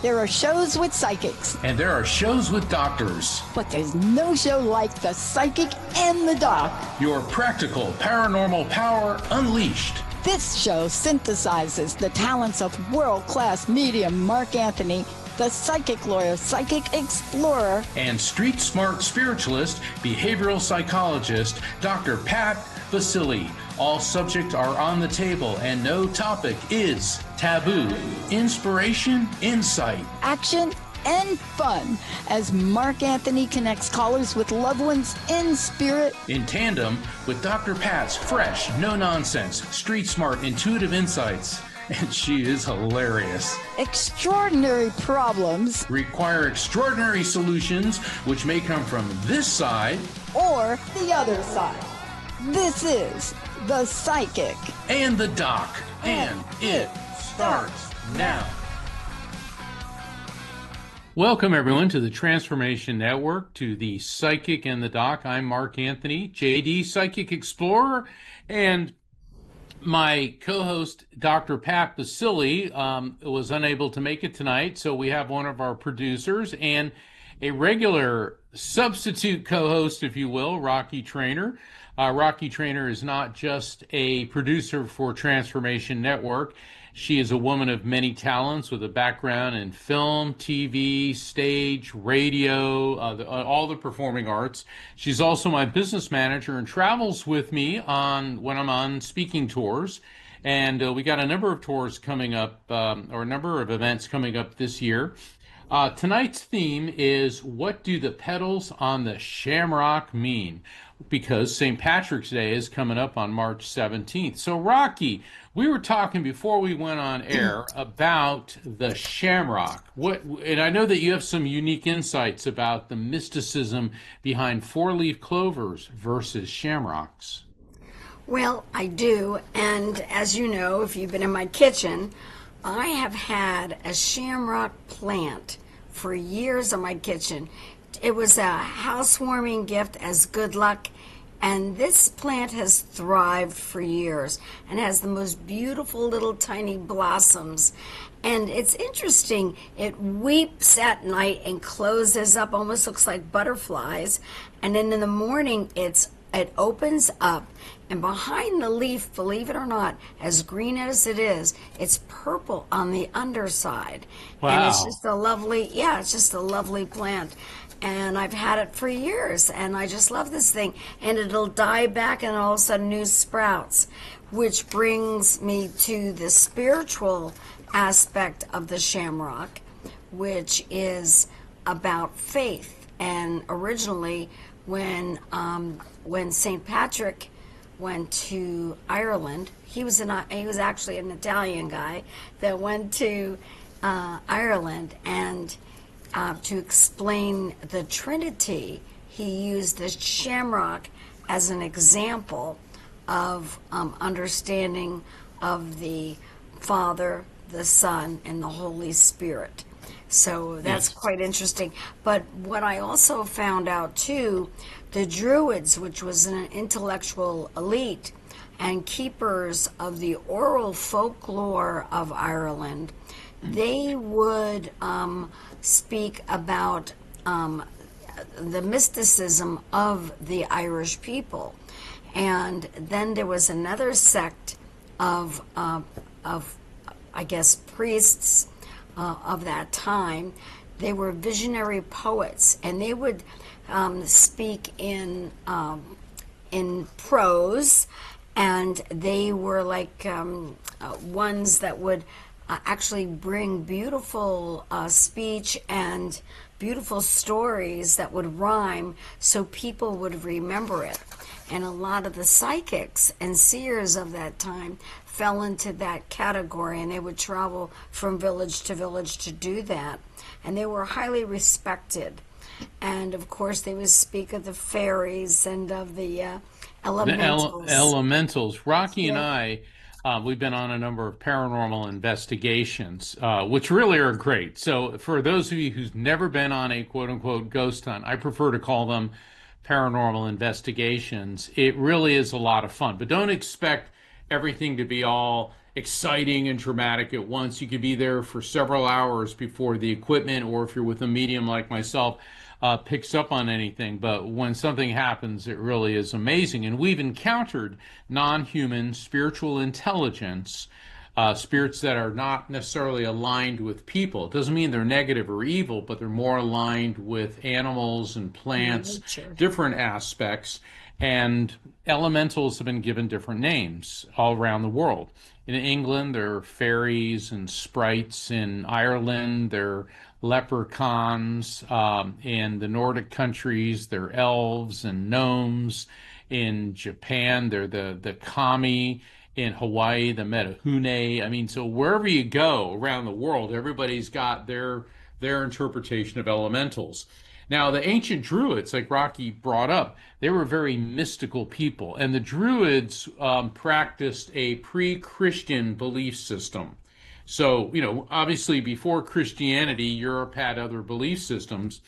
There are shows with psychics. And there are shows with doctors. But there's no show like The Psychic and the Doc. Your practical paranormal power unleashed. This show synthesizes the talents of world-class medium Mark Anthony, the psychic lawyer, psychic explorer, and street smart spiritualist, behavioral psychologist, Dr. Pat Baccili. All subjects are on the table and no topic is taboo. Inspiration, insight, action, and fun as Mark Anthony connects callers with loved ones in spirit, in tandem with Dr. Pat's fresh, no-nonsense, street-smart, intuitive insights. And she is hilarious. Extraordinary problems require extraordinary solutions, which may come from this side or the other side. This is The Psychic and the Doc, and it starts now. Welcome, everyone, to the Transformation Network, to The Psychic and the Doc. I'm Mark Anthony, JD, Psychic Explorer, and my co-host, Dr. Pat Baccili, was unable to make it tonight, so we have one of our producers and a regular substitute co-host, if you will, Rocky Trainer. Rocky Trainer is not just a producer for Transformation Network. She is a woman of many talents with a background in film, TV, stage, radio, all the performing arts. She's also my business manager and travels with me when I'm on speaking tours. And we got a number of tours coming up, or a number of events coming up this year. Tonight's theme is, what do the petals on the shamrock mean? Because St. Patrick's Day is coming up on March 17th. So, Rocky, we were talking before we went on air about the shamrock. And I know that you have some unique insights about the mysticism behind four-leaf clovers versus shamrocks. Well, I do. And as you know, if you've been in my kitchen, I have had a shamrock plant for years in my kitchen. It was a housewarming gift as good luck, and this plant has thrived for years and has the most beautiful little tiny blossoms. And it's interesting, it weeps at night and closes up, almost looks like butterflies, and then in the morning it opens up, and behind the leaf, believe it or not, as green as it is, it's purple on the underside. Wow. And it's just a lovely, it's just a lovely plant. And I've had it for years, and I just love this thing. And it'll die back, and all of a sudden new sprouts, which brings me to the spiritual aspect of the shamrock, which is about faith. And originally, when St. Patrick went to Ireland, he was actually an Italian guy that went to Ireland, and to explain the Trinity, he used the shamrock as an example of understanding of the Father, the Son, and the Holy Spirit. So that's quite interesting. But what I also found out too, the Druids, which was an intellectual elite and keepers of the oral folklore of Ireland, they would speak about the mysticism of the Irish people. And then there was another sect of I guess, priests of that time. They were visionary poets, and they would speak in prose, and they were like ones that would actually bring beautiful speech and beautiful stories that would rhyme so people would remember it. And a lot of the psychics and seers of that time fell into that category, and they would travel from village to do that. And they were highly respected. And of course, they would speak of the fairies and of the elementals. Elementals. Rocky and I, we've been on a number of paranormal investigations, which really are great. So for those of you who's never been on a quote-unquote ghost hunt, I prefer to call them paranormal investigations. It really is a lot of fun, but don't expect everything to be all exciting and dramatic at once. You could be there for several hours before the equipment, or if you're with a medium like myself, picks up on anything. But when something happens, it really is amazing. And we've encountered non-human spiritual intelligence, spirits that are not necessarily aligned with people. It doesn't mean they're negative or evil, but they're more aligned with animals and plants, Nature. different aspects. And elementals have been given different names all around the world. In England, there are fairies and sprites. In Ireland, there are leprechauns. In the Nordic countries, there are elves and gnomes. In Japan, they're the kami. In Hawaii, the metahune. I mean, so wherever you go around the world, everybody's got their interpretation of elementals. Now, the ancient Druids, like Rocky brought up, they were very mystical people, and the Druids practiced a pre-Christian belief system. So, obviously before Christianity, Europe had other belief systems,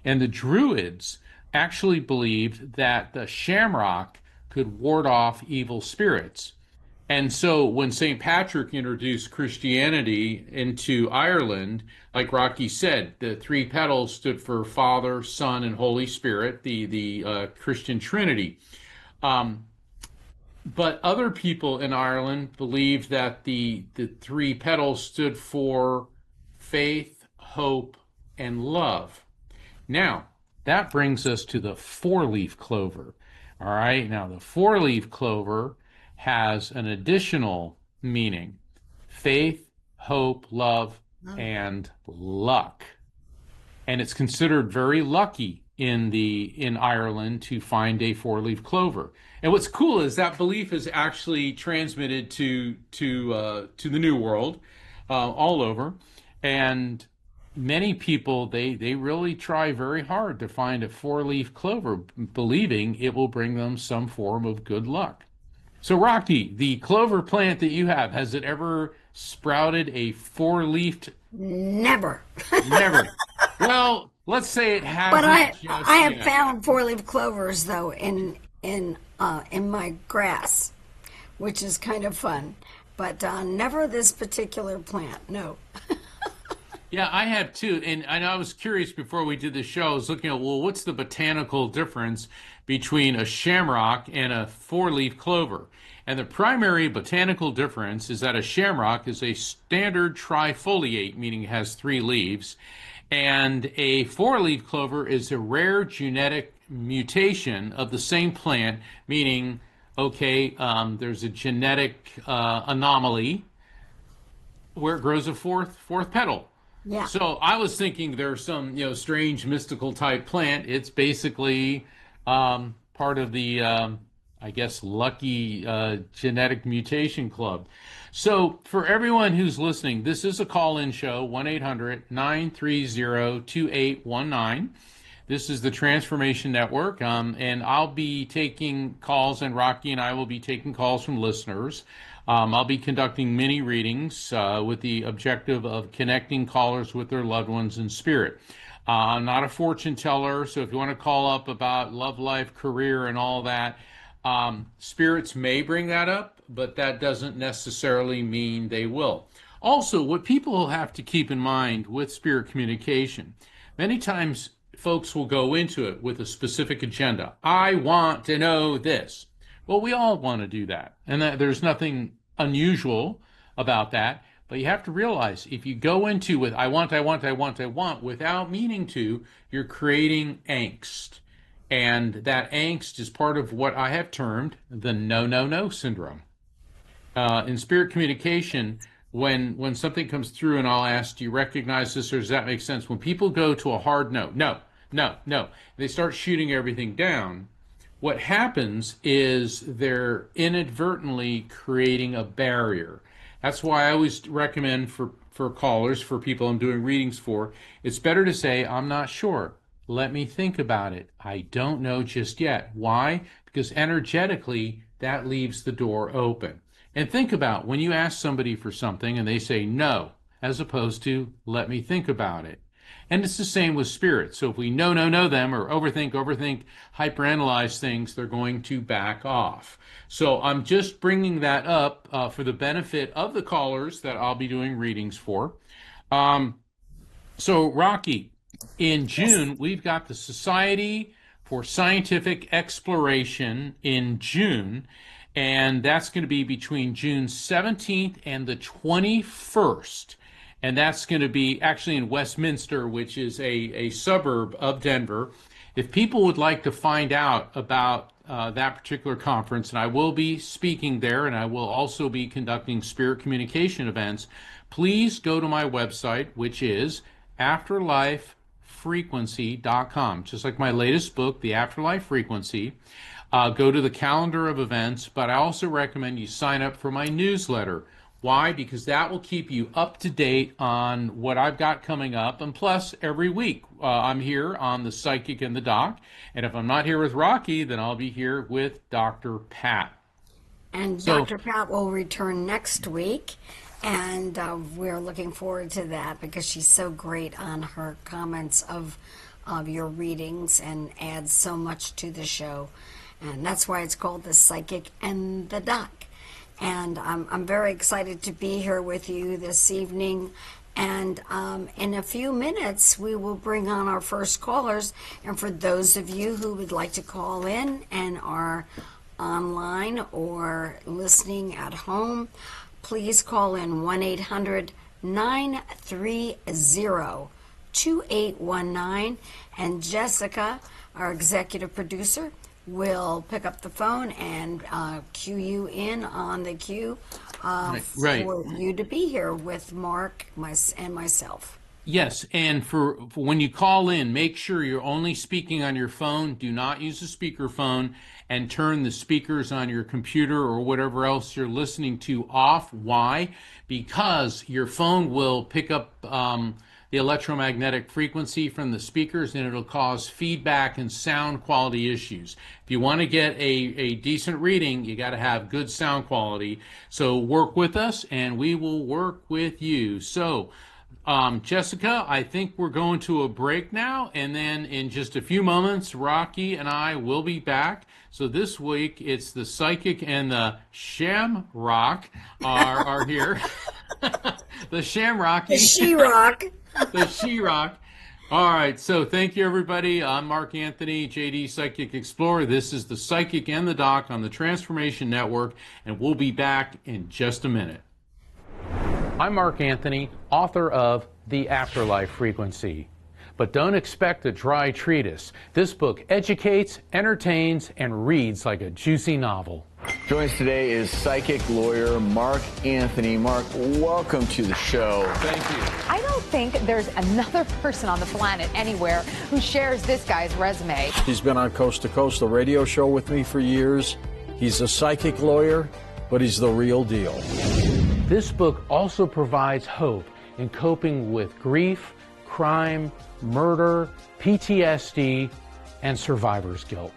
and the Druids actually believed that the shamrock could ward off evil spirits. And so when St. Patrick introduced Christianity into Ireland, like Rocky said, the three petals stood for Father, Son, and Holy Spirit, the Christian Trinity. But other people in Ireland believed that the three petals stood for faith, hope, and love. Now, that brings us to the four-leaf clover. All right, now the four-leaf clover has an additional meaning: faith, hope, love, and luck. And it's considered very lucky in Ireland to find a four-leaf clover. And what's cool is that belief is actually transmitted to the New World, all over. And many people, they really try very hard to find a four-leaf clover, believing it will bring them some form of good luck. So, Rocky, the clover plant that you have, has it ever sprouted a four-leafed? Never. Never. Well, let's say it hasn't. But I just have yet. found four-leaf clovers though in my grass, which is kind of fun. But never this particular plant. No. Yeah, I have too. And I was curious before we did the show. I was looking at, well, what's the botanical difference between a shamrock and a four-leaf clover? And the primary botanical difference is that a shamrock is a standard trifoliate, meaning it has three leaves, and a four-leaf clover is a rare genetic mutation of the same plant, meaning, okay, there's a genetic anomaly where it grows a fourth petal. Yeah. So I was thinking there's some, strange mystical type plant. It's basically part of the, I guess, lucky genetic mutation club. So for everyone who's listening, this is a call-in show, 1-800-930-2819. This is the Transformation Network, and I'll be taking calls, and Rocky and I will be taking calls from listeners. I'll be conducting mini readings with the objective of connecting callers with their loved ones in spirit. I'm not a fortune teller, so if you want to call up about love life, career, and all that, spirits may bring that up, but that doesn't necessarily mean they will. Also, what people have to keep in mind with spirit communication, many times folks will go into it with a specific agenda. I want to know this. Well, we all want to do that, and there's nothing unusual about that. But you have to realize, if you go into with I want, without meaning to, you're creating angst. And that angst is part of what I have termed the no syndrome. In spirit communication, when something comes through and I'll ask, do you recognize this, or does that make sense? When people go to a hard no, they start shooting everything down. What happens is they're inadvertently creating a barrier. That's why I always recommend for callers, for people I'm doing readings for, it's better to say, I'm not sure. Let me think about it. I don't know just yet. Why? Because energetically, that leaves the door open. And think about when you ask somebody for something and they say no, as opposed to let me think about it. And it's the same with spirit. So if we know them or overthink, hyperanalyze things, they're going to back off. So I'm just bringing that up for the benefit of the callers that I'll be doing readings for. So Rocky, in June, we've got the Society for Scientific Exploration in June, and that's going to be between June 17th and the 21st. And that's going to be actually in Westminster, which is a suburb of Denver. If people would like to find out about that particular conference, and I will be speaking there, and I will also be conducting spirit communication events, please go to my website, which is afterlifefrequency.com. Just like my latest book, The Afterlife Frequency. Go to the calendar of events, but I also recommend you sign up for my newsletter. Why? Because that will keep you up to date on what I've got coming up. And plus, every week I'm here on The Psychic and the Doc. And if I'm not here with Rocky, then I'll be here with Dr. Pat. And Dr. Pat will return next week. And we're looking forward to that because she's so great on her comments of your readings and adds so much to the show. And that's why it's called The Psychic and the Doc. And I'm very excited to be here with you this evening. And in a few minutes, we will bring on our first callers. And for those of you who would like to call in and are online or listening at home, please call in 1-800-930-2819. And Jessica, our executive producer, will pick up the phone and cue you in on the queue for you to be here with Mark and myself. Yes, and for when you call in, make sure you're only speaking on your phone. Do not use a speakerphone, and turn the speakers on your computer or whatever else you're listening to off. Why? Because your phone will pick up the electromagnetic frequency from the speakers, and it'll cause feedback and sound quality issues. If you want to get a decent reading, you got to have good sound quality. So work with us, and we will work with you. So Jessica, I think we're going to a break now, and then in just a few moments, Rocky and I will be back. So this week, it's the Psychic and the Shamrock are here. The Shamrock. The She-Rock. The She-Rock. All right, so thank you, everybody. I'm Mark Anthony, JD Psychic Explorer. This is the Psychic and the Doc on the Transformation Network, and we'll be back in just a minute. I'm Mark Anthony, author of The Afterlife Frequency. But don't expect a dry treatise. This book educates, entertains, and reads like a juicy novel. Joining us today is psychic lawyer Mark Anthony. Mark, welcome to the show. Thank you. I don't think there's another person on the planet anywhere who shares this guy's resume. He's been on Coast to Coast, a radio show with me for years. He's a psychic lawyer, but he's the real deal. This book also provides hope in coping with grief, crime, murder, PTSD, and survivor's guilt.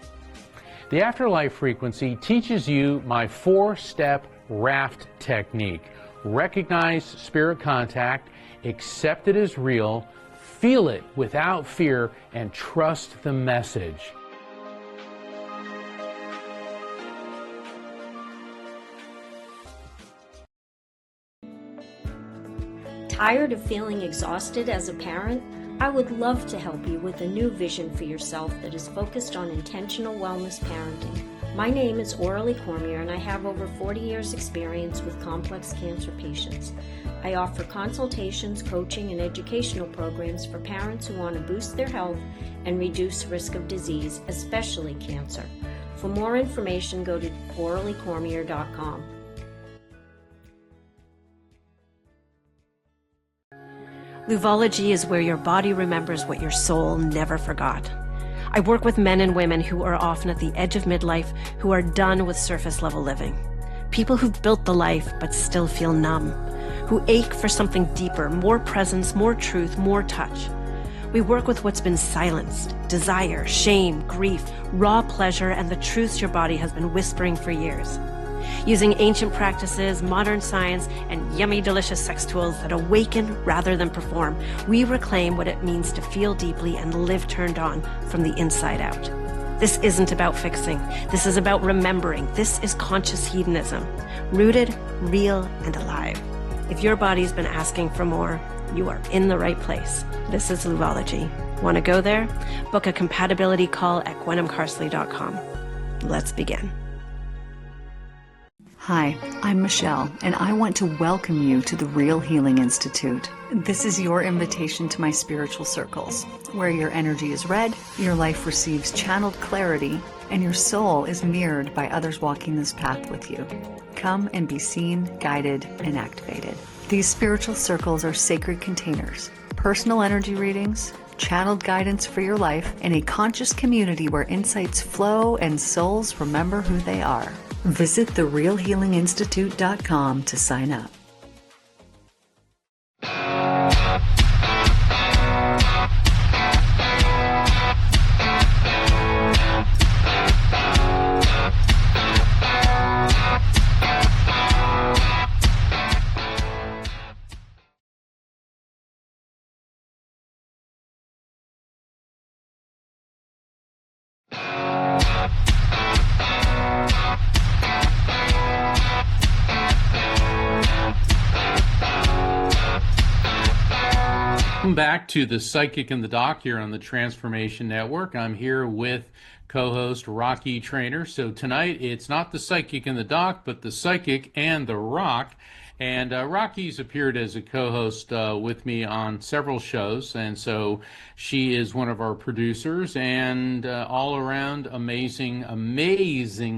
The Afterlife Frequency teaches you my 4-step raft technique. Recognize spirit contact, accept it as real, feel it without fear, and trust the message. Tired of feeling exhausted as a parent? I would love to help you with a new vision for yourself that is focused on intentional wellness parenting. My name is Aurelie Cormier, and I have over 40 years' experience with complex cancer patients. I offer consultations, coaching, and educational programs for parents who want to boost their health and reduce risk of disease, especially cancer. For more information, go to aureliecormier.com. Luvology is where your body remembers what your soul never forgot. I work with men and women who are often at the edge of midlife, who are done with surface-level living. People who've built the life but still feel numb, who ache for something deeper, more presence, more truth, more touch. We work with what's been silenced: desire, shame, grief, raw pleasure, and the truths your body has been whispering for years. Using ancient practices, modern science, and yummy, delicious sex tools that awaken rather than perform, we reclaim what it means to feel deeply and live turned on from the inside out. This isn't about fixing. This is about remembering. This is conscious hedonism, rooted, real, and alive. If your body's been asking for more, you are in the right place. This is Louvology. Want to go there? Book a compatibility call at gwenemcarsley.com. Let's begin. Hi, I'm Michelle, and I want to welcome you to the Real Healing Institute. This is your invitation to my spiritual circles, where your energy is read, your life receives channeled clarity, and your soul is mirrored by others walking this path with you. Come and be seen, guided, and activated. These spiritual circles are sacred containers, personal energy readings, channeled guidance for your life, and a conscious community where insights flow and souls remember who they are. Visit therealhealinginstitute.com to sign up. Welcome back to the Psychic and the Doc here on the Transformation Network. I'm here with co-host Rocky Trainer. So tonight it's not the Psychic and the Doc, but the Psychic and the Rock. And Rocky's appeared as a co-host with me on several shows, and so she is one of our producers and all around amazing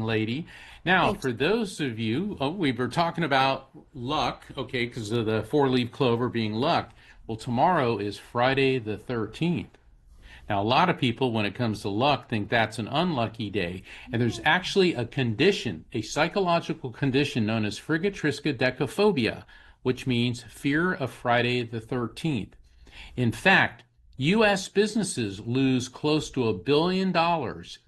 lady. Now, for those of you, we were talking about luck, okay, because of the four-leaf clover being luck. Well, tomorrow is Friday the 13th. Now, a lot of people, when it comes to luck, think that's an unlucky day. And there's actually a condition, a psychological condition known as frigatriskaidekaphobia, which means fear of Friday the 13th. In fact, U.S. businesses lose close to $1 billion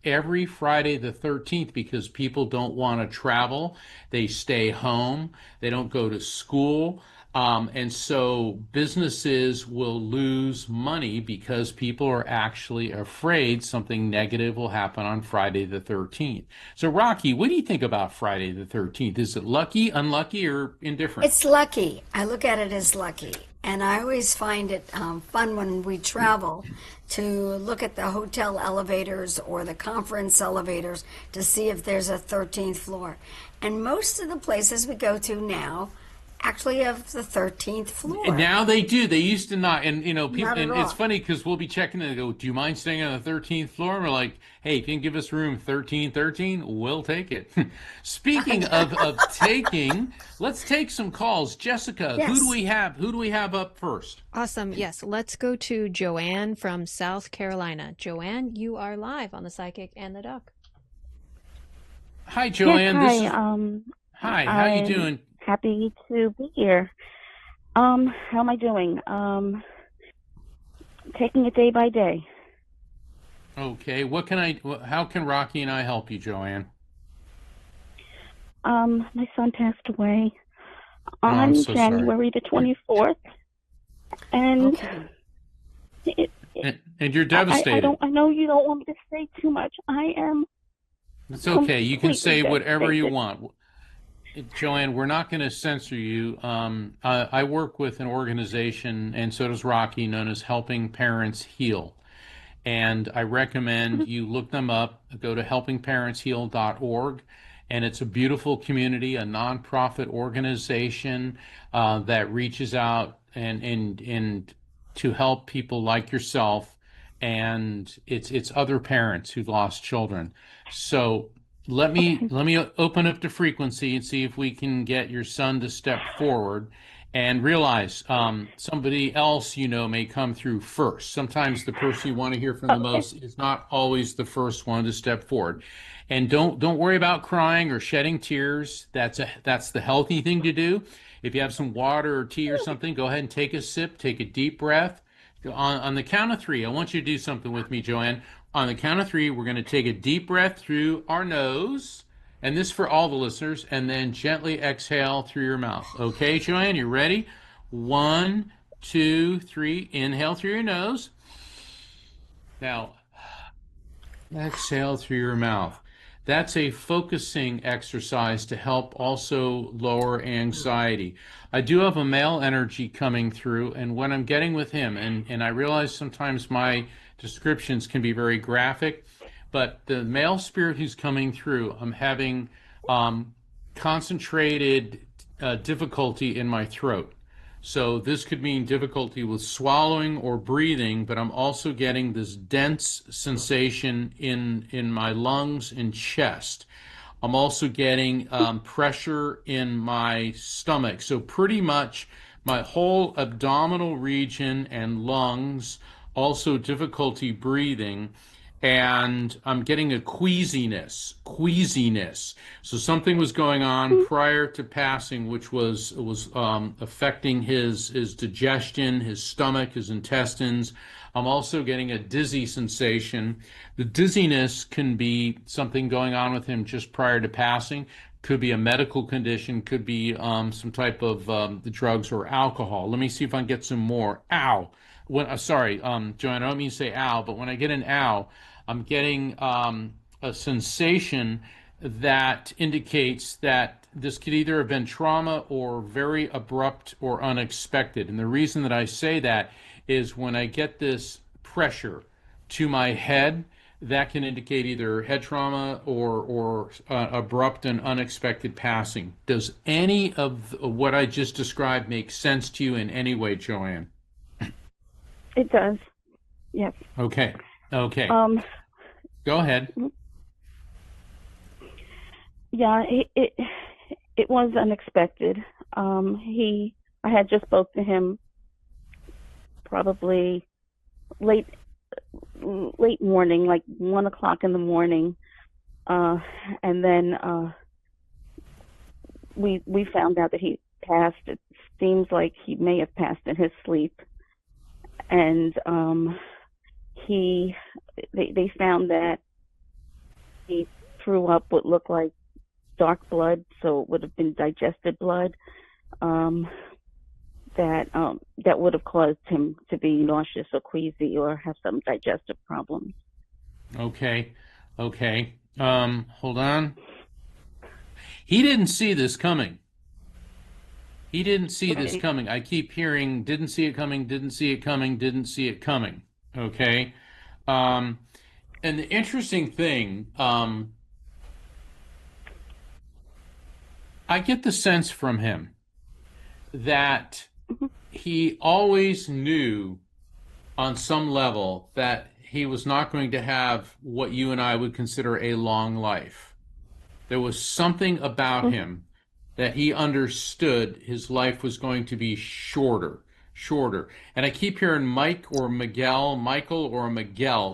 every Friday the 13th because people don't want to travel. They stay home. They don't go to school. And so businesses will lose money because people are actually afraid something negative will happen on Friday the 13th. So, Rocky, what do you think about Friday the 13th? Is it lucky, unlucky, or indifferent? It's lucky. I look at it as lucky. And I always find it fun when we travel to look at the hotel elevators or the conference elevators to see if there's a 13th floor. And most of the places we go to now actually have the 13th floor. And now they do. They used to not. And, you know, people, and all. it's funny because we'll be checking and they go, do you mind staying on the 13th floor? And we're like, hey, if you can give us room 1313, we'll take it. Speaking of taking, let's take some calls. Jessica, Yes. who do we have? Who do we have up first? Awesome. Yes. Let's go to Joanne from South Carolina. Joanne, you are live on the Psychic and the Doc. Hi, Joanne. Yes, Hi, hi. how you doing? Happy to be here. How am I doing? Taking it day by day. Okay. How can Rocky and I help you, Joanne? My son passed away I'm on so January the 24th. And and you're devastated. I know you don't want me to say too much. I am. It's okay. You can say completely whatever you devastated. want. Joanne, we're not going to censor you. I work with an organization, and so does Rocky, known as Helping Parents Heal. And I recommend you look them up. Go to helpingparentsheal.org. And it's a beautiful community, a nonprofit organization that reaches out and to help people like yourself. And it's other parents who've lost children. So let me open up the frequency and see if we can get your son to step forward, and realize somebody else may come through first. Sometimes the person you want to hear from the most is not always the first one to step forward. And don't worry about crying or shedding tears. That's the healthy thing to do. If you have some water or tea or something, go ahead and take a sip, take a deep breath. On the count of three, I want you to do something with me, Joanne. On the count of three, we're going to take a deep breath through our nose, And this for all the listeners, and then gently exhale through your mouth. Okay, Joanne, you ready? 1, 2, 3. Inhale through your nose. Now, exhale through your mouth. That's a focusing exercise to help also lower anxiety. I do have a male energy coming through, and when I'm getting with him, and I realize sometimes my descriptions can be very graphic, but the male spirit who's coming through, I'm having concentrated difficulty in my throat. So this could mean difficulty with swallowing or breathing, but I'm also getting this dense sensation in my lungs and chest. I'm also getting pressure in my stomach. So pretty much my whole abdominal region and lungs, also difficulty breathing. And I'm getting a queasiness. So something was going on prior to passing, which was affecting his digestion, his stomach, his intestines. I'm also getting a dizzy sensation. The dizziness can be something going on with him just prior to passing. Could be a medical condition, could be some type of the drugs or alcohol. Let me see if I can get some more. Ow. Sorry, Joanne, I don't mean to say ow, but when I get an ow, I'm getting a sensation that indicates that this could either have been trauma or very abrupt or unexpected. And the reason that I say that is when I get this pressure to my head, that can indicate either head trauma or abrupt and unexpected passing. Does any of what I just described make sense to you in any way, Joanne? It does. Yes. Okay. Go ahead. Yeah, it was unexpected. I had just spoke to him probably late morning, like 1 o'clock in the morning, and then we found out that he passed. It seems like he may have passed in his sleep, and they found that he threw up what looked like dark blood, so it would have been digested blood, that would have caused him to be nauseous or queasy or have some digestive problems. Okay. Hold on. He didn't see this coming. I keep hearing, didn't see it coming. Okay. And the interesting thing, I get the sense from him that he always knew on some level that he was not going to have what you and I would consider a long life. There was something about him that he understood his life was going to be shorter. And I keep hearing Michael or Miguel.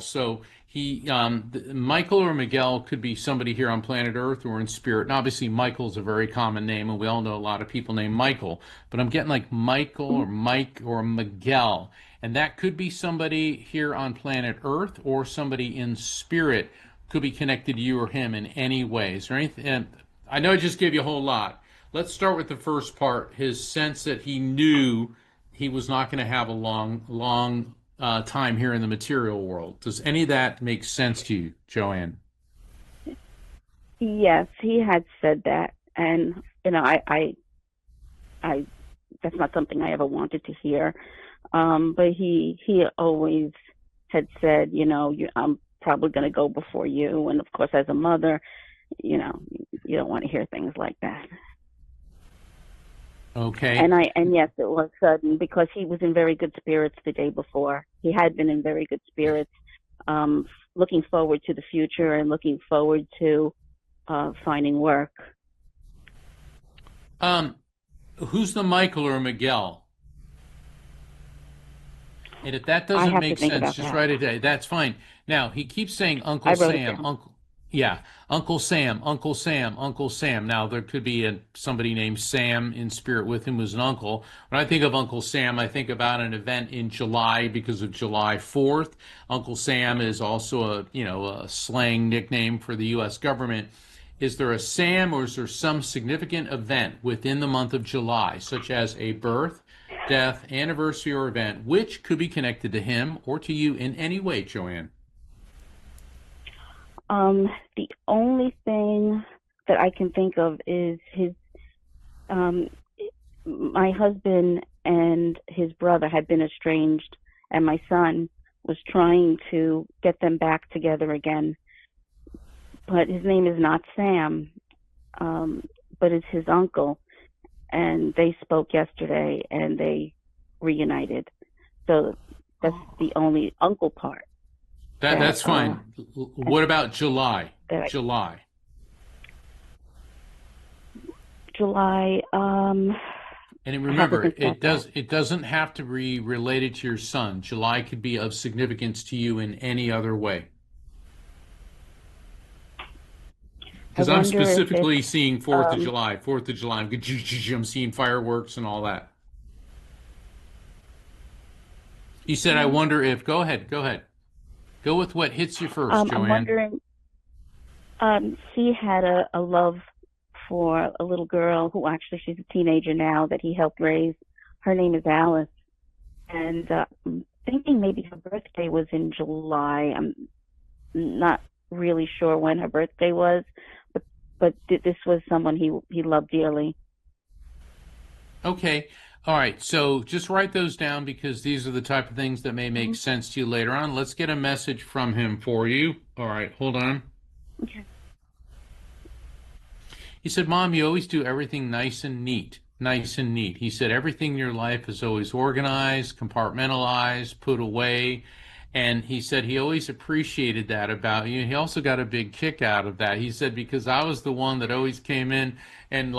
So Michael or Miguel could be somebody here on planet Earth or in spirit. And obviously Michael's a very common name, and we all know a lot of people named Michael. But I'm getting like Michael or Mike or Miguel. And that could be somebody here on planet Earth or somebody in spirit, could be connected to you or him in any way. Is there anything? And I know I just gave you a whole lot. Let's start with the first part, his sense that he knew he was not going to have a long time here in the material world. Does any of that make sense to you, Joanne? Yes, he had said that, and I that's not something I ever wanted to hear. But he always had said, I'm probably going to go before you, and of course, as a mother, you don't want to hear things like that. Okay. And yes, it was sudden because he was in very good spirits the day before. He had been in very good spirits, looking forward to the future and looking forward to finding work. Who's the Michael or Miguel? And if that doesn't make sense, just write it down. That's fine. Now, he keeps saying Uncle Sam, Uncle Sam. Now, there could be somebody named Sam in spirit with him who's an uncle. When I think of Uncle Sam, I think about an event in July because of July 4th. Uncle Sam is also a slang nickname for the U.S. government. Is there a Sam, or is there some significant event within the month of July, such as a birth, death, anniversary, or event, which could be connected to him or to you in any way, Joanne? The only thing that I can think of is my husband and his brother had been estranged, and my son was trying to get them back together again. But his name is not Sam, but it's his uncle, and they spoke yesterday and they reunited. So that's the only uncle part. That's fine. What about July? July. And remember, it doesn't have to be related to your son. July could be of significance to you in any other way. Because I'm specifically seeing 4th of July. 4th of July. I'm seeing fireworks and all that. You said, I wonder if. Go ahead. Go with what hits you first, Joanne. I'm wondering, he had a love for a little girl who actually, she's a teenager now, that he helped raise. Her name is Alice. And I'm thinking maybe her birthday was in July. I'm not really sure when her birthday was, but this was someone he loved dearly. Okay. All right. So just write those down, because these are the type of things that may make sense to you later on. Let's get a message from him for you. All right. Hold on. Okay. He said, Mom, you always do everything nice and neat. Nice and neat. He said, everything in your life is always organized, compartmentalized, put away. And he said he always appreciated that about you. He also got a big kick out of that. He said, because I was the one that always came in and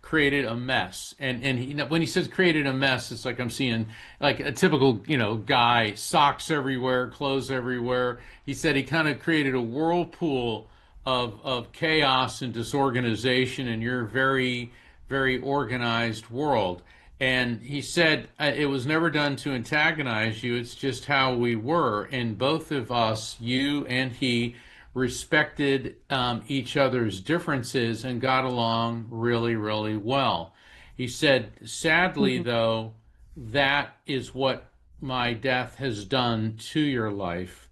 created a mess. And when he says created a mess, it's like I'm seeing like a typical, guy, socks everywhere, clothes everywhere. He said he kind of created a whirlpool of chaos and disorganization in your very, very organized world. And he said it was never done to antagonize you. It's just how we were. And both of us, you and he, respected each other's differences and got along really, really well. He said, sadly, though, that is what my death has done to your life,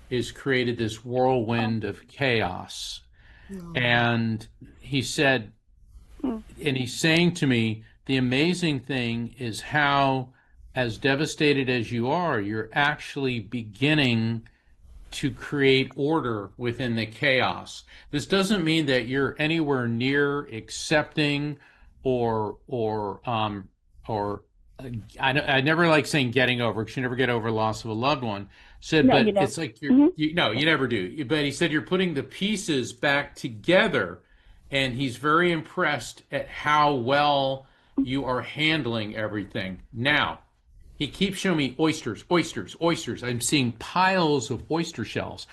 is created this whirlwind of chaos. And he said, and he's saying to me, the amazing thing is how, as devastated as you are, you're actually beginning to create order within the chaos. This doesn't mean that you're anywhere near accepting or I never like saying getting over, because you never get over loss of a loved one. Said, but it's like you never do. But he said you're putting the pieces back together, and he's very impressed at how well you are handling everything. Now, he keeps showing me oysters. I'm seeing piles of oyster shells.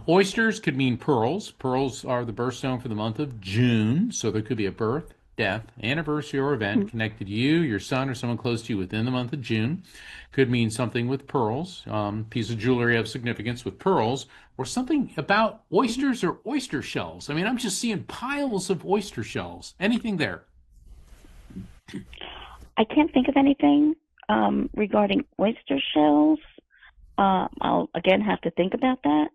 Oysters could mean pearls. Pearls are the birthstone for the month of June. So there could be a birth, death, anniversary, or event connected to you, your son, or someone close to you within the month of June. Could mean something with pearls, piece of jewelry of significance with pearls, or something about oysters or oyster shells. I mean, I'm just seeing piles of oyster shells. Anything there? I can't think of anything regarding oyster shells. I'll again have to think about that.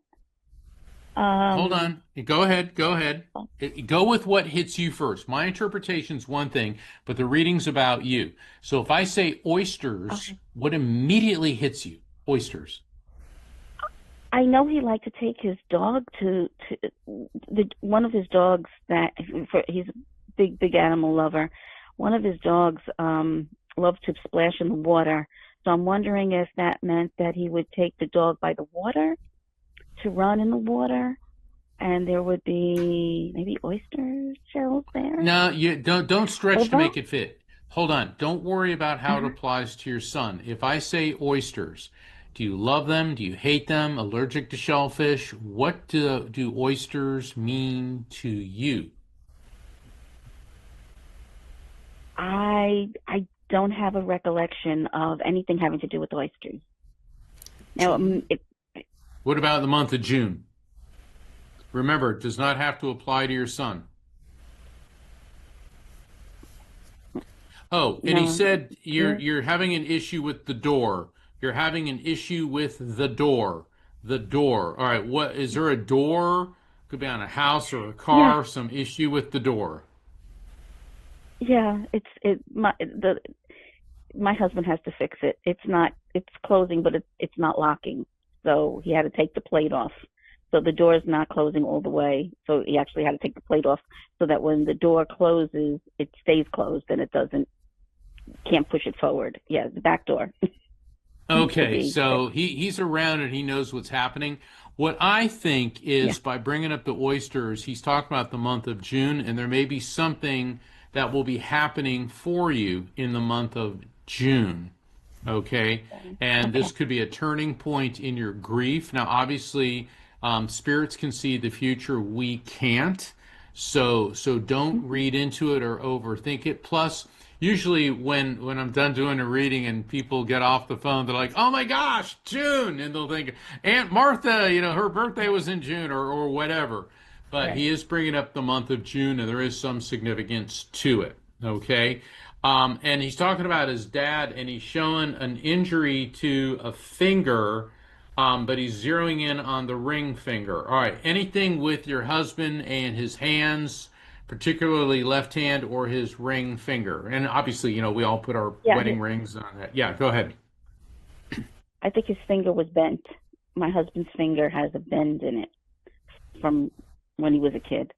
Hold on. Go ahead. Go with what hits you first. My interpretation's one thing, but the reading's about you. So if I say oysters, what immediately hits you? Oysters. I know he liked to take his dog to one of his dogs he's a big animal lover. One of his dogs loved to splash in the water. So I'm wondering if that meant that he would take the dog by the water to run in the water, and there would be maybe oyster shells there. No, you don't stretch to make it fit. Hold on. Don't worry about how it applies to your son. If I say oysters, do you love them? Do you hate them? Allergic to shellfish? What do oysters mean to you? I don't have a recollection of anything having to do with oysters. Now, what about the month of June? Remember, it does not have to apply to your son. Oh, and he said you're having an issue with the door. You're having an issue with the door. The door. All right. What is there a door? Could be on a house or a car. Some issue with the door. Yeah, my husband has to fix it. It's closing, but it's not locking. So he had to take the plate off. So the door is not closing all the way. So he actually had to take the plate off so that when the door closes, it stays closed and can't push it forward. Yeah, the back door. Okay, so he's around and he knows what's happening. What I think is by bringing up the oysters, he's talking about the month of June, and there may be something that will be happening for you in the month of June. Okay, and this could be a turning point in your grief. Now, obviously, spirits can see the future. We can't. So don't read into it or overthink it. Plus, usually when I'm done doing a reading and people get off the phone, they're like, oh my gosh, June. And they'll think, Aunt Martha, her birthday was in June or whatever. But he is bringing up the month of June, and there is some significance to it. Okay. And he's talking about his dad, and he's showing an injury to a finger, but he's zeroing in on the ring finger. All right. Anything with your husband and his hands, particularly left hand or his ring finger? And obviously, we all put our wedding rings on that. Yeah, go ahead. I think his finger was bent. My husband's finger has a bend in it from when he was a kid.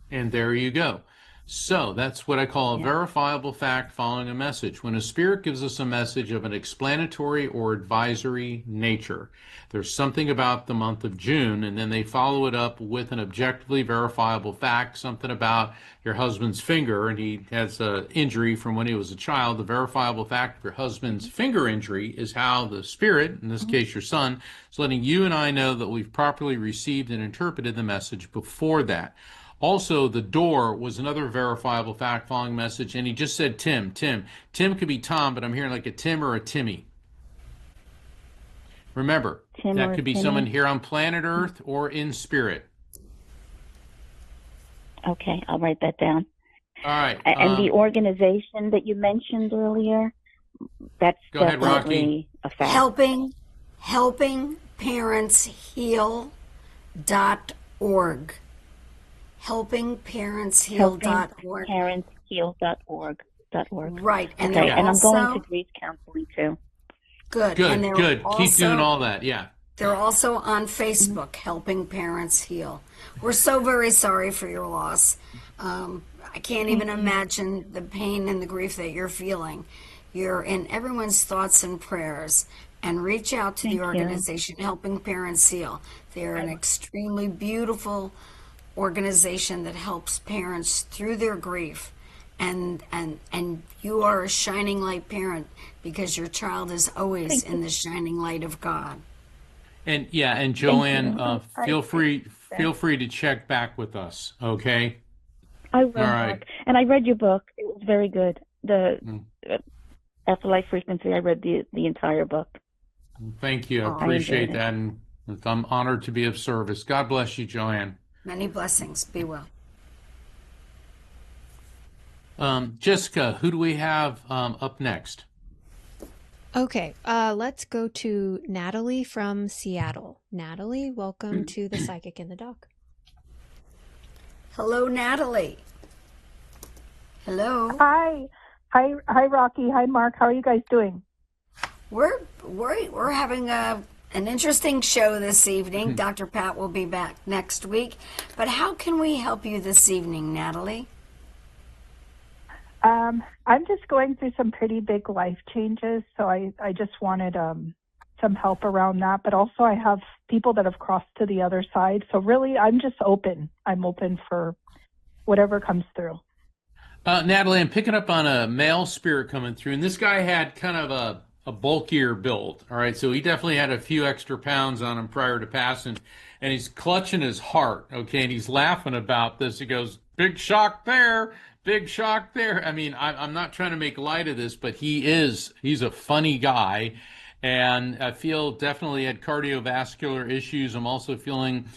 And there you go. So that's what I call a verifiable fact following a message. When a spirit gives us a message of an explanatory or advisory nature, there's something about the month of June, and then they follow it up with an objectively verifiable fact, something about your husband's finger, and he has an injury from when he was a child. The verifiable fact of your husband's finger injury is how the spirit, in this case your son, is letting you and I know that we've properly received and interpreted the message before that. Also, the door was another verifiable fact following message, and he just said Tim. Tim could be Tom, but I'm hearing like a Tim or a Timmy. Remember, that could be someone here on planet Earth or in spirit. Okay, I'll write that down. All right. And the organization that you mentioned earlier, that's definitely a fact. helpingparentsheal.org. helpingparentsheal.org. Helpingparentsheal.org. Right. And, and I'm going to grief counseling too. Good. Good. Keep doing all that. Yeah. They're also on Facebook, Helping Parents Heal. We're so very sorry for your loss. I can't even imagine the pain and the grief that you're feeling. You're in everyone's thoughts and prayers. And reach out to the organization, Helping Parents Heal. They're an extremely beautiful organization that helps parents through their grief, and you are a shining light parent because your child is always in the shining light of God. And Joanne, feel free to check back with us. Okay. I will. All right. And I read your book. It was very good. The Afterlife Frequency. I read the entire book. Thank you. I appreciate that, and I'm honored to be of service. God bless you, Joanne. Many blessings. Be well. Jessica, who do we have up next? Okay, let's go to Natalie from Seattle. Natalie, welcome to the Psychic in the Dock. Hello, Natalie. Hello. Hi, Rocky. Hi, Mark. How are you guys doing? We're having an interesting show this evening. Dr. Pat will be back next week. But how can we help you this evening, Natalie? I'm just going through some pretty big life changes, so I just wanted some help around that. But also I have people that have crossed to the other side. So really, I'm just open. I'm open for whatever comes through. Natalie, I'm picking up on a male spirit coming through, and this guy had kind of a bulkier build. All right, so he definitely had a few extra pounds on him prior to passing, and he's clutching his heart. Okay, and he's laughing about this. He goes, "Big shock there, big shock there." I mean, I'm not trying to make light of this, but he's a funny guy, and I feel definitely had cardiovascular issues. I'm also feeling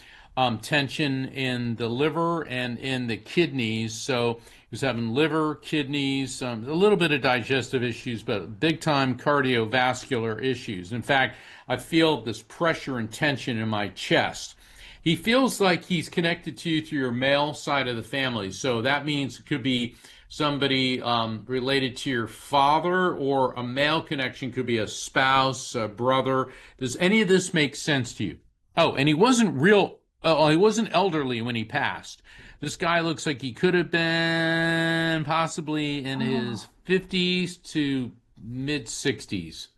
tension in the liver and in the kidneys. So he was having liver, kidneys, a little bit of digestive issues, but big time cardiovascular issues. In fact, I feel this pressure and tension in my chest. He feels like he's connected to you through your male side of the family. So that means it could be somebody related to your father, or a male connection could be a spouse, a brother. Does any of this make sense to you? Oh, and he wasn't he wasn't elderly when he passed. This guy looks like he could have been possibly in his 50s to mid 60s.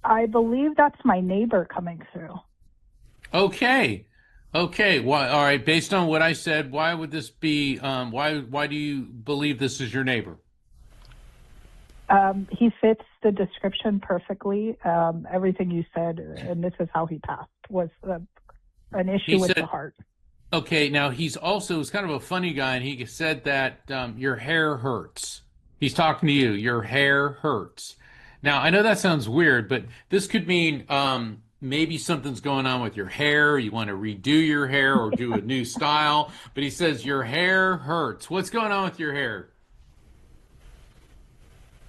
I believe that's my neighbor coming through. Okay. Why? All right. Based on what I said, why would this be? Why do you believe this is your neighbor? He fits the description perfectly. Everything you said, and this is how he passed, was an issue with the heart. Okay. Now he's kind of a funny guy, and he said that your hair hurts. He's talking to you. Your hair hurts. Now I know that sounds weird, but this could mean maybe something's going on with your hair. You want to redo your hair or do a new style. But he says your hair hurts. What's going on with your hair?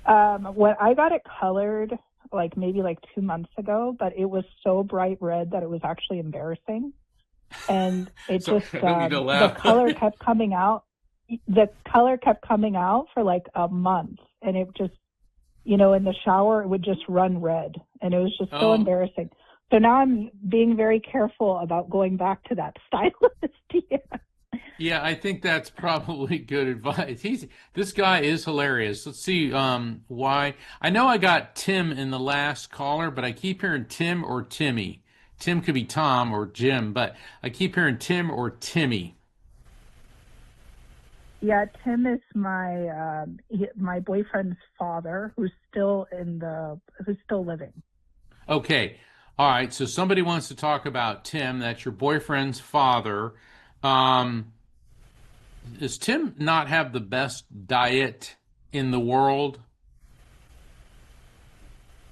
When I got it colored, maybe 2 months ago, but it was so bright red that it was actually embarrassing. And it the color kept coming out. The color kept coming out for a month, and it just, in the shower, it would just run red, and it was just so embarrassing. So now I'm being very careful about going back to that stylist. Yeah, I think that's probably good advice. This guy is hilarious. Let's see why. I know I got Tim in the last caller, but I keep hearing Tim or Timmy. Tim could be Tom or Jim, but I keep hearing Tim or Timmy. Yeah, Tim is my boyfriend's father, who's still living. Okay. All right. So somebody wants to talk about Tim. That's your boyfriend's father. Does Tim not have the best diet in the world?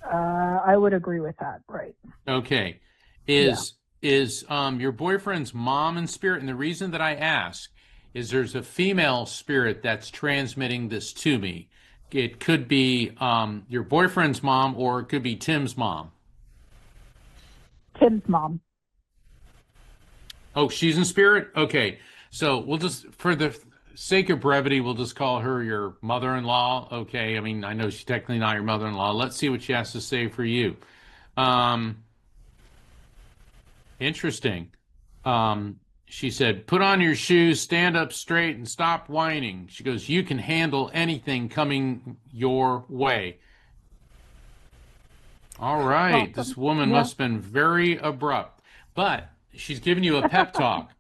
I would agree with that. Right. Okay. Is your boyfriend's mom in spirit? And the reason that I ask is there's a female spirit that's transmitting this to me. It could be your boyfriend's mom, or it could be Tim's mom. Tim's mom. Oh, she's in spirit? Okay. So we'll just, for the sake of brevity, we'll just call her your mother-in-law. Okay. I mean, I know she's technically not your mother-in-law. Let's see what she has to say for you. Interesting. She said, put on your shoes, stand up straight, and stop whining. She goes, you can handle anything coming your way. All right. This woman must have been very abrupt. But she's giving you a pep talk.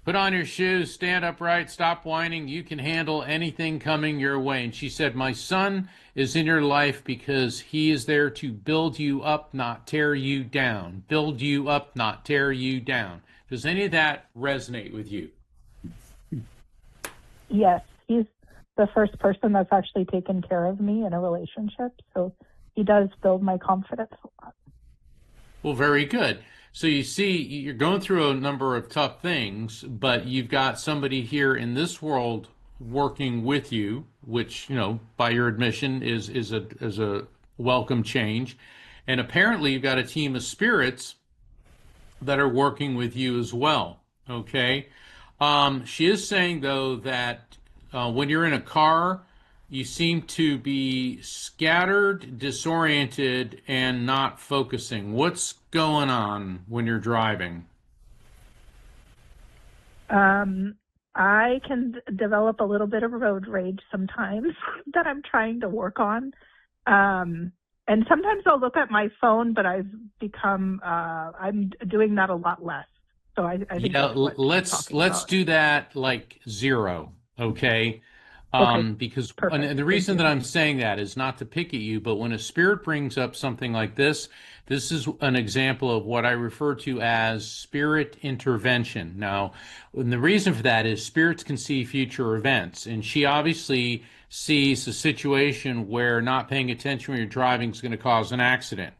Put on your shoes, stand upright, stop whining. You can handle anything coming your way. And she said, my son is in your life because he is there to build you up, not tear you down. Build you up, not tear you down. Does any of that resonate with you? Yes. He's the first person that's actually taken care of me in a relationship. So he does build my confidence a lot. Well, very good. So you see, you're going through a number of tough things, but you've got somebody here in this world working with you, which, by your admission is a welcome change. And apparently you've got a team of spirits that are working with you as well. Okay. She is saying, though, that when you're in a car, you seem to be scattered, disoriented, and not focusing. What's going on when you're driving? I can develop a little bit of road rage sometimes that I'm trying to work on. And sometimes I'll look at my phone, but I've become, I'm doing that a lot less. So I think let's do that like 0. Okay. Because and the reason that I'm saying that is not to pick at you, but when a spirit brings up something like this is an example of what I refer to as spirit intervention. Now, and the reason for that is spirits can see future events, and she obviously sees a situation where not paying attention when you're driving is going to cause an accident,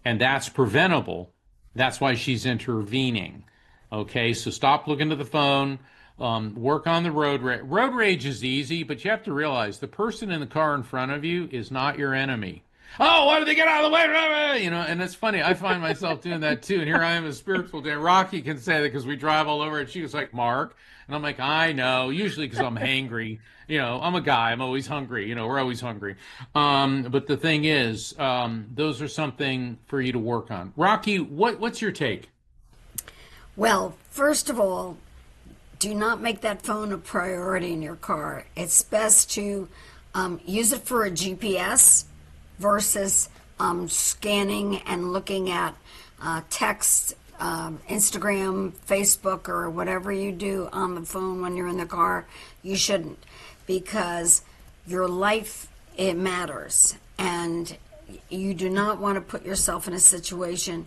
and that's preventable. That's why she's intervening. Okay, so stop looking at the phone. Work on the road rage. Road rage is easy, but you have to realize the person in the car in front of you is not your enemy. Oh, why did they get out of the way? You know, and it's funny. I find myself doing that too. And here I am, a spiritual Dan. Rocky can say that because we drive all over. And she was like, Mark. And I'm like, I know. Usually because I'm hangry. You know, I'm a guy. I'm always hungry. You know, we're always hungry. But the thing is, those are something for you to work on. Rocky, what's your take? Well, first of all, do not make that phone a priority in your car. It's best to use it for a GPS versus scanning and looking at text, Instagram, Facebook, or whatever you do on the phone when you're in the car. You shouldn't, because your life, it matters, and you do not want to put yourself in a situation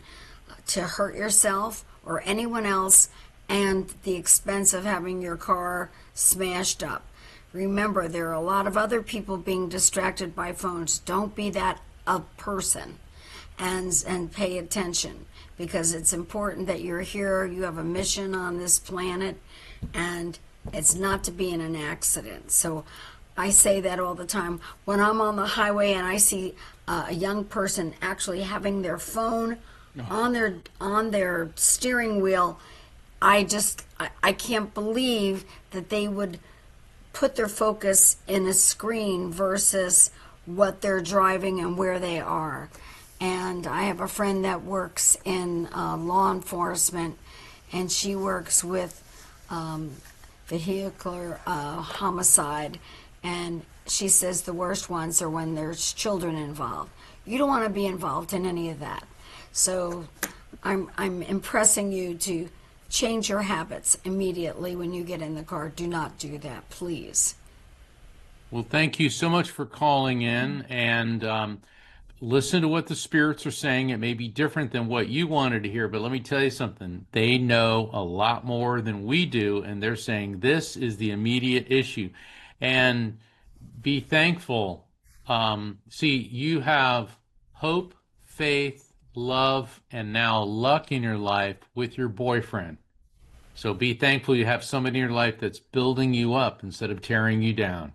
to hurt yourself or anyone else, and the expense of having your car smashed up. Remember, there are a lot of other people being distracted by phones. Don't be that a person, and pay attention, because it's important that you're here. You have a mission on this planet, and it's not to be in an accident. So I say that all the time. When I'm on the highway and I see a young person actually having their phone on their steering wheel, I can't believe that they would put their focus in a screen versus what they're driving and where they are. And I have a friend that works in law enforcement, and she works with vehicular homicide, and she says the worst ones are when there's children involved. You don't want to be involved in any of that. So I'm impressing you to change your habits immediately when you get in the car. Do not do that, please. Well, thank you so much for calling in, and listen to what the spirits are saying. It may be different than what you wanted to hear, but let me tell you something. They know a lot more than we do, and they're saying this is the immediate issue. And be thankful. See, you have hope, faith, love, and now luck in your life with your boyfriend. So be thankful you have somebody in your life that's building you up instead of tearing you down.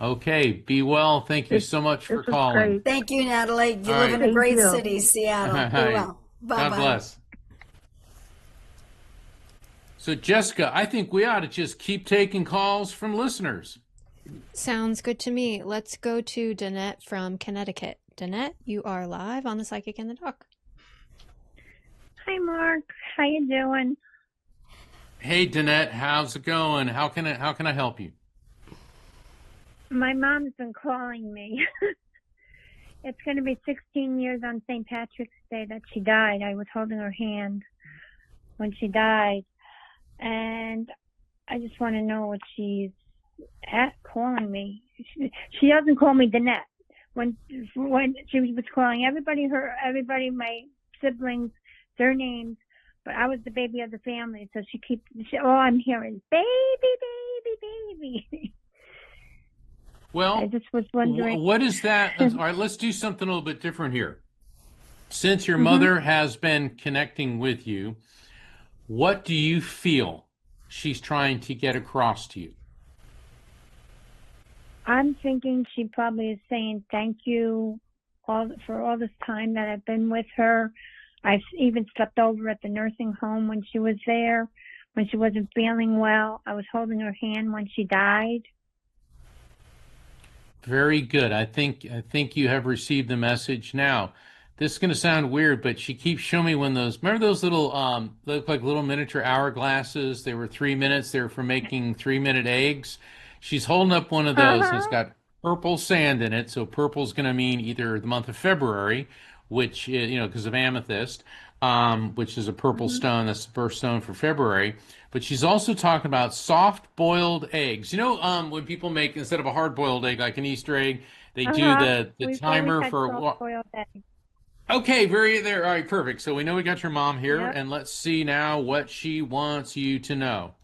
Okay, be well. Thank you so much for calling. Great. Thank you, Natalie. You All live right. in a great you. city, Seattle. Be well. Bye-bye. God bless. So, Jessica, I think we ought to just keep taking calls from listeners. Sounds good to me. Let's go to Danette from Connecticut. Danette, you are live on the Psychic in the Dock. Hi, Mark. How you doing? Hey, Danette, how's it going? How can I help you? My mom's been calling me. It's going to be 16 years on St. Patrick's Day that she died. I was holding her hand when she died. And I just want to know what she's at calling me. She doesn't call me Danette. When she was calling everybody, my siblings, their names, but I was the baby of the family, so all I'm hearing, baby. Well, I just was wondering. What is that? All right, let's do something a little bit different here. Since your mother has been connecting with you, what do you feel she's trying to get across to you? I'm thinking she probably is saying thank you for all this time that I've been with her. I've even slept over at the nursing home when she was there, when she wasn't feeling well. I was holding her hand when she died. Very good. I think you have received the message now. This is going to sound weird, but she keeps showing me remember those little, they look like little miniature hourglasses? They were 3 minutes. They were for making 3-minute eggs. She's holding up one of those, and it's got purple sand in it. So purple's going to mean either the month of February, which, because of amethyst, which is a purple stone. That's the birthstone for February. But she's also talking about soft-boiled eggs. When people make, instead of a hard-boiled egg, like an Easter egg, they do the timer for... soft-boiled eggs. Okay, all right, perfect. So we know we got your mom here, and let's see now what she wants you to know.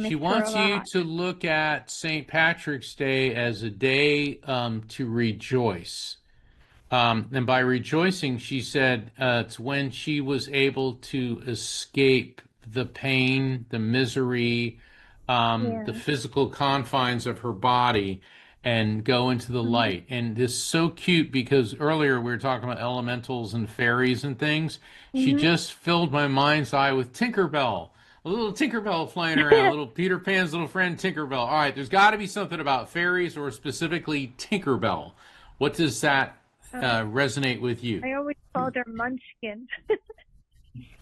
She wants you to look at St. Patrick's Day as a day to rejoice. And by rejoicing, she said it's when she was able to escape the pain, the misery, the physical confines of her body and go into the light. And it's so cute because earlier we were talking about elementals and fairies and things. She just filled my mind's eye with Tinkerbell. A little Tinkerbell flying around, little Peter Pan's little friend Tinkerbell. All right, there's got to be something about fairies or specifically Tinkerbell. What does that resonate with you? I always called her Munchkin.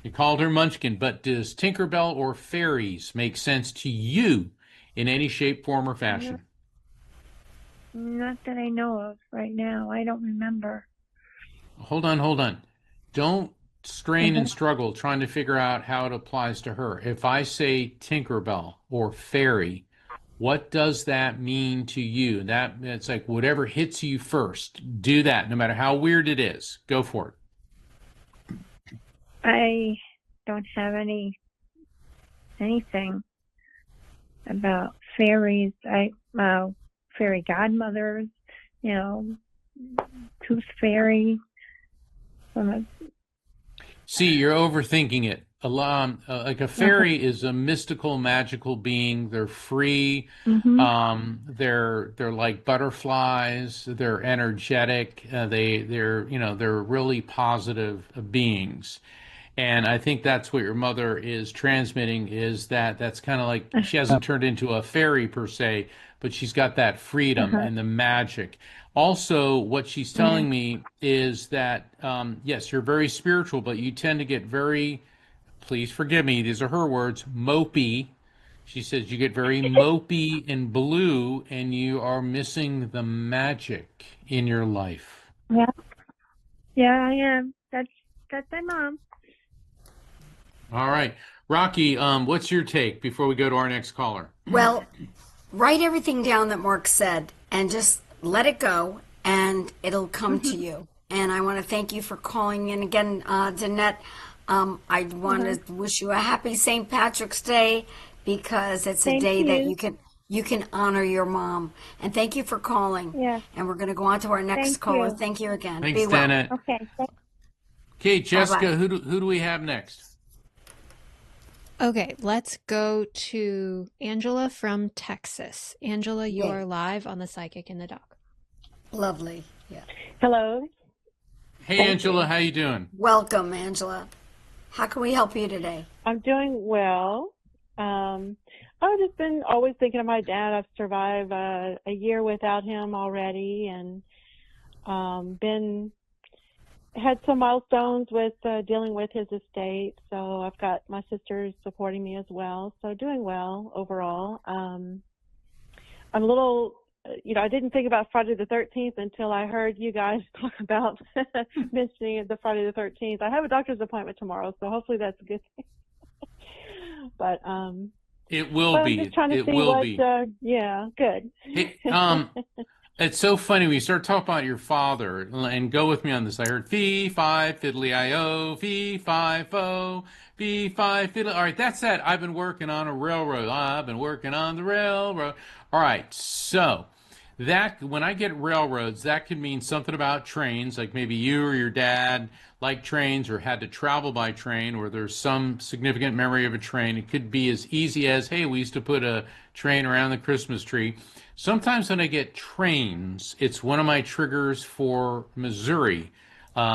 You called her Munchkin, but does Tinkerbell or fairies make sense to you in any shape, form, or fashion? Not that I know of right now. I don't remember. Hold on. Don't strain and struggle trying to figure out how it applies to her. If I say Tinkerbell or fairy, what does that mean to you? It's like whatever hits you first. Do that, no matter how weird it is. Go for it. I don't have anything about fairies. Fairy godmothers, tooth fairy. See, you're overthinking it. Like a fairy is a mystical, magical being. They're free. They're like butterflies. They're energetic. They're really positive beings. And I think that's what your mother is transmitting, is that's kind of like, she hasn't turned into a fairy per se, but she's got that freedom and the magic. Also, what she's telling me is that, yes, you're very spiritual, but you tend to get very, please forgive me, these are her words, mopey. She says you get very mopey and blue, and you are missing the magic in your life. Yeah, I am. That's my mom. All right. Rocky, what's your take before we go to our next caller? Well, write everything down that Mark said and just let it go, and it'll come to you. And I want to thank you for calling in again, Danette. I want to wish you a happy St. Patrick's Day, because it's a day that you can honor your mom. And thank you for calling. Yeah. And we're going to go on to our next caller. Thank you again. Thanks, Be well. Danette. Okay, Jessica, who do we have next? Okay, let's go to Angela from Texas. Angela, you are live on the Psychic in the Doc. Lovely. Yeah. Hello. Hey, Angela, how you doing? Welcome, Angela. How can we help you today? I'm doing well. I've just been always thinking of my dad. I've survived a year without him already, and had some milestones with dealing with his estate. So I've got my sisters supporting me as well. So doing well overall. I'm a little, I didn't think about Friday the 13th until I heard you guys talk about mentioning the Friday the 13th. I have a doctor's appointment tomorrow, so hopefully that's a good thing. But it will be. I'm just trying to see will what, be. Yeah, good. Hey, it's so funny when you start talking about your father, and go with me on this. I heard fee, fi, fiddly-I-o, fee, fi, fo, fee, fi, fiddly. All right, that's that. I've been working on a railroad. I've been working on the railroad. All right, so that when I get railroads, that could mean something about trains, like maybe you or your dad liked trains or had to travel by train, or there's some significant memory of a train. It could be as easy as, hey, we used to put a train around the Christmas tree. Sometimes when I get trains, it's one of my triggers for Missouri,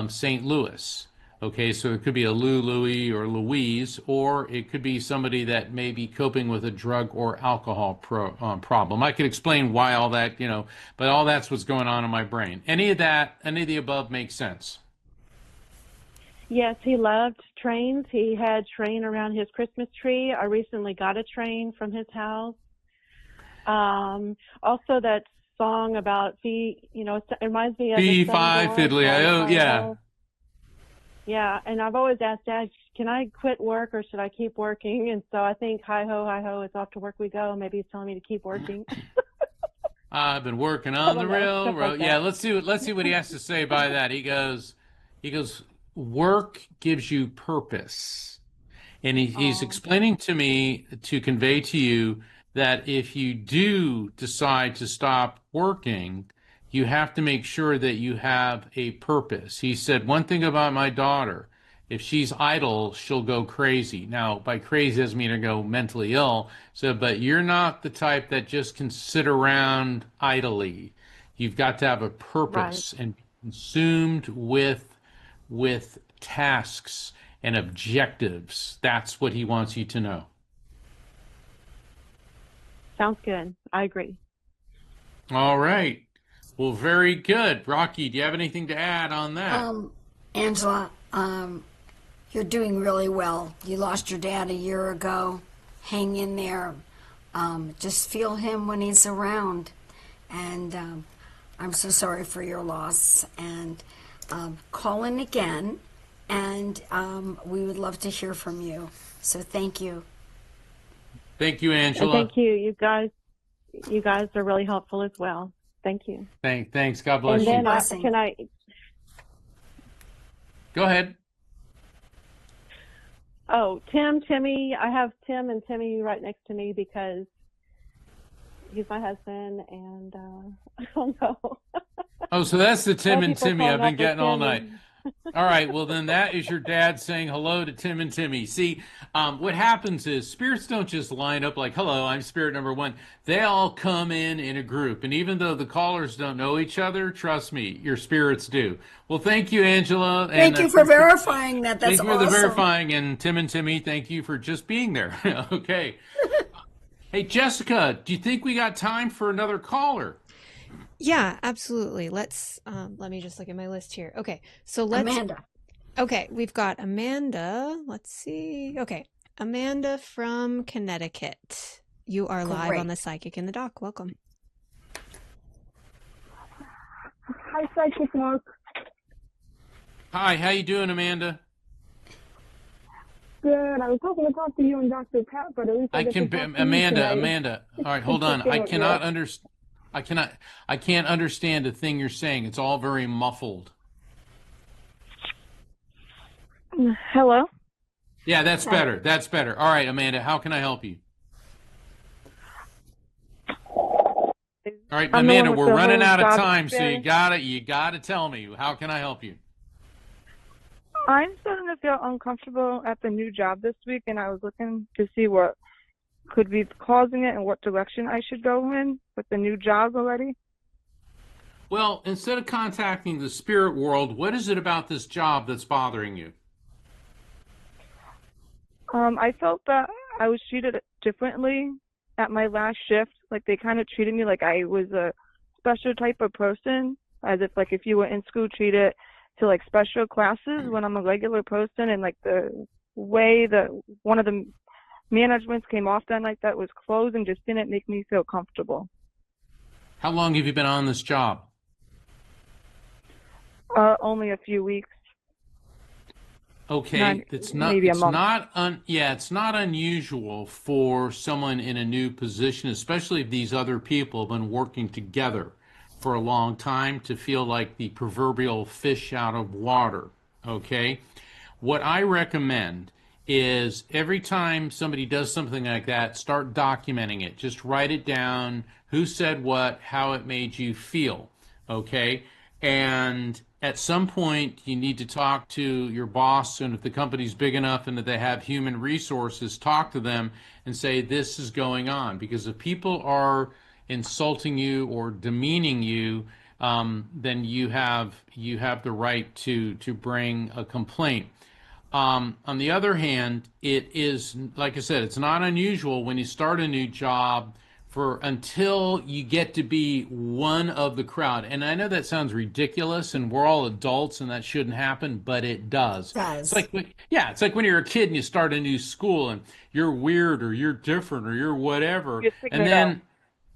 St. Louis. Okay, so it could be a Louis or Louise, or it could be somebody that may be coping with a drug or alcohol problem. I could explain why all that, but all that's what's going on in my brain. Any of the above makes sense? Yes, he loved trains. He had train around his Christmas tree. I recently got a train from his house. Also that song about it reminds me of fee, fi, fiddly-I-o, yeah. Yeah, and I've always asked Dad, can I quit work or should I keep working? And so I think, hi-ho, it's off to work we go. Maybe he's telling me to keep working. I've been working on the railroad. Yeah, let's see what he has to say by that. He goes, work gives you purpose. And he's explaining to me to convey to you that if you do decide to stop working, You have to make sure that you have a purpose. He said, one thing about my daughter, if she's idle, she'll go crazy. Now, by crazy doesn't mean to go mentally ill. So, but you're not the type that just can sit around idly. You've got to have a purpose and be consumed with tasks and objectives. That's what he wants you to know. Sounds good. I agree. All right. Well, very good. Rocky, do you have anything to add on that? Angela, you're doing really well. You lost your dad a year ago. Hang in there. Just feel him when he's around. And I'm so sorry for your loss. And call in again. And we would love to hear from you. So thank you. Thank you, Angela. And thank you. You guys are really helpful as well. Thank you. Thanks. God bless you. And then can I? Go ahead. Oh, Timmy. I have Tim and Timmy right next to me because he's my husband, and I don't know. Oh, so that's the Tim and People Timmy I've calling been up with getting all Tim night. and- All right, well then that is your dad saying hello to Tim and Timmy. See, what happens is spirits don't just line up like, hello, I'm spirit number one. They all come in a group. And even though the callers don't know each other, trust me, your spirits do. Well, thank you, Angela. Thank you for verifying that. That's Thank you for the awesome. verifying. And Tim and Timmy, thank you for just being there. Okay. Hey, Jessica, do you think we got time for another caller? Yeah, absolutely. Let's let me just look at my list here. Okay. So let's Amanda. Okay, we've got Amanda. Let's see. Okay. Amanda from Connecticut. You are live Great. on the Psychic in the Dock. Welcome. Hi, Psychic Mark. Hi, how you doing, Amanda? Good. I was hoping to talk to you and Dr. Pat, but at least I get to talk to you today. Amanda. All right, hold on. I can't understand a thing you're saying. It's all very muffled. Hello? Yeah, that's better. That's better. All right, Amanda, how can I help you? All right, I'm the Amanda, one with we're the running whole out of job time, so you experience. gotta tell me. How can I help you? I'm starting to feel uncomfortable at the new job this week, and I was looking to see what could be causing it and what direction I should go in with the new job already. Well, instead of contacting the spirit world, what is it about this job that's bothering you? I felt that I was treated differently at my last shift. Like, they kind of treated me like I was a special type of person, as if you were in school treated to like special classes when I'm a regular person, and like the way that one of the managements came off that night that was closed and just didn't make me feel comfortable. How long have you been on this job? Only a few weeks. Okay, it's not unusual for someone in a new position, especially if these other people have been working together for a long time, to feel like the proverbial fish out of water. Okay, what I recommend is every time somebody does something like that, start documenting it. Just write it down, who said what, how it made you feel. Okay, and at some point you need to talk to your boss, and if the company's big enough and that they have human resources, talk to them and say, this is going on. Because if people are insulting you or demeaning you, then you have the right to bring a complaint. On the other hand, it is, like I said, it's not unusual when you start a new job until you get to be one of the crowd. And I know that sounds ridiculous, and we're all adults, and that shouldn't happen, but it does. It's like when you're a kid and you start a new school, and you're weird or you're different or you're whatever, and then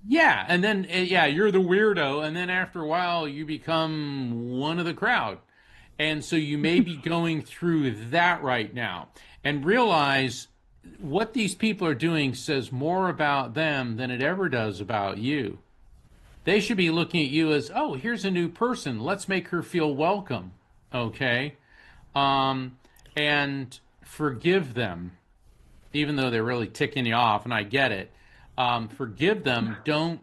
you're the weirdo, and then after a while you become one of the crowd. And so you may be going through that right now, and realize what these people are doing says more about them than it ever does about you. They should be looking at you as, oh, here's a new person. Let's make her feel welcome. Okay? And forgive them, even though they're really ticking you off, and I get it. Forgive them. Don't,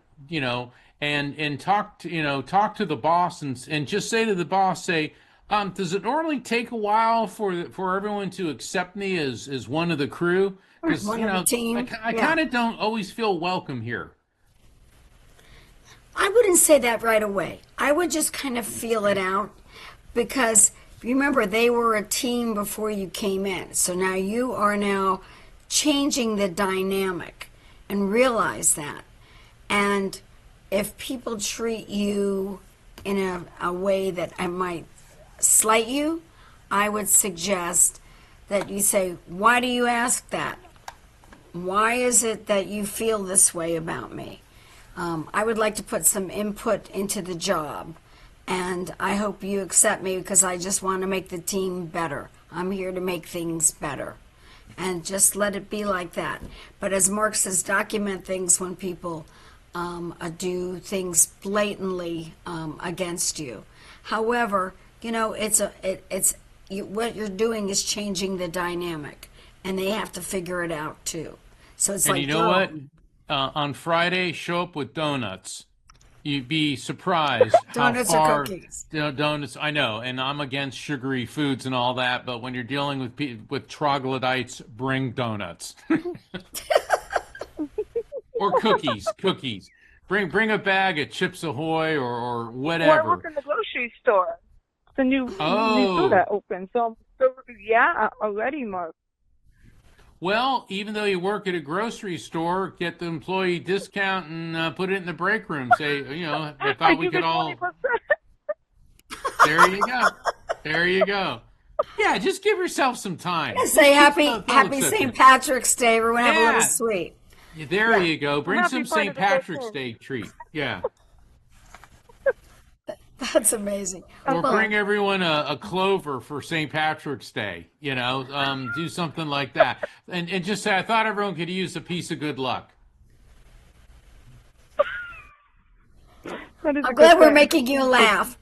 and talk to the boss and just say to the boss, say, does it normally take a while for everyone to accept me as one of the crew? Because One of the team. I kind of don't always feel welcome here. I wouldn't say that right away. I would just kind of feel it out, because remember, they were a team before you came in. So now you are now changing the dynamic, and realize that. And if people treat you in a way that I might slight you, I would suggest that you say, why do you ask that? Why is it that you feel this way about me? I would like to put some input into the job, and I hope you accept me because I just want to make the team better. I'm here to make things better, and just let it be like that. But as Mark says, document things when people do things blatantly against you. However, what you're doing is changing the dynamic, and they have to figure it out too. So it's and you know what? On Friday, show up with donuts. You'd be surprised donuts how far or cookies. Donuts. I know, and I'm against sugary foods and all that. But when you're dealing with troglodytes, bring donuts or cookies. Cookies. Bring a bag of Chips Ahoy or whatever. Or I work in the grocery store. It's a new store that opened. So yeah, already, Mark. Well, even though you work at a grocery store, get the employee discount and put it in the break room. Say, I thought we could all. 20%. There you go. There you go. Yeah, just give yourself some time. Yeah, say happy St. Patrick's Day. Everyone have a little sweet. There you go. Bring some St. Patrick's Day treat. Yeah. That's amazing. Or bring everyone a clover for St. Patrick's Day. Do something like that, and just say, I thought everyone could use a piece of good luck. I'm glad we're making you laugh.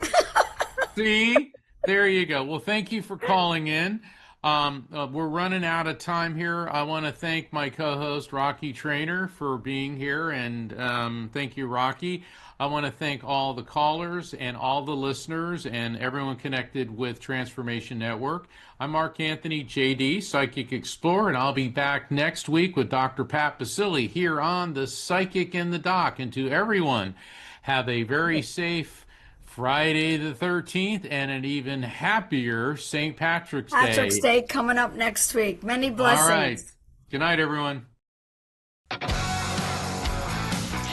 See, there you go. Well, thank you for calling in. We're running out of time here. I want to thank my co-host Rocky Trainer for being here, and thank you, Rocky. I want to thank all the callers and all the listeners and everyone connected with Transformation Network. I'm Mark Anthony, JD, Psychic Explorer, and I'll be back next week with Dr. Pat Baccili here on the Psychic and the Doc. And to everyone, have a very safe Friday the 13th and an even happier St. Patrick's Day. Patrick's Day coming up next week. Many blessings. All right. Good night, everyone.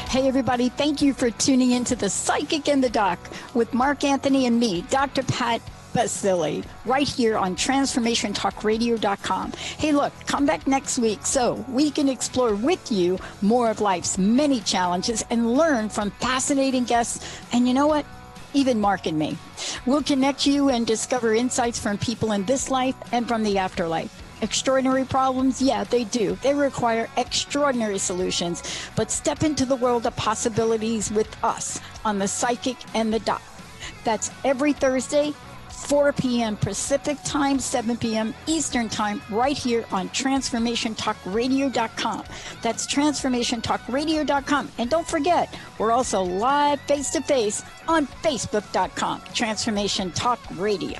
Hey, everybody, thank you for tuning into the Psychic and the Doc with Mark Anthony and me, Dr. Pat Baccili, right here on TransformationTalkRadio.com. Hey, look, come back next week so we can explore with you more of life's many challenges and learn from fascinating guests. And you know what? Even Mark and me. We'll connect you and discover insights from people in this life and from the afterlife. Extraordinary problems? Yeah, they do. They require extraordinary solutions. But step into the world of possibilities with us on the Psychic and the Doc. That's every Thursday, 4 p.m. Pacific Time, 7 p.m. Eastern Time, right here on TransformationTalkRadio.com. That's TransformationTalkRadio.com. And don't forget, we're also live face-to-face on Facebook.com, Transformation Talk Radio.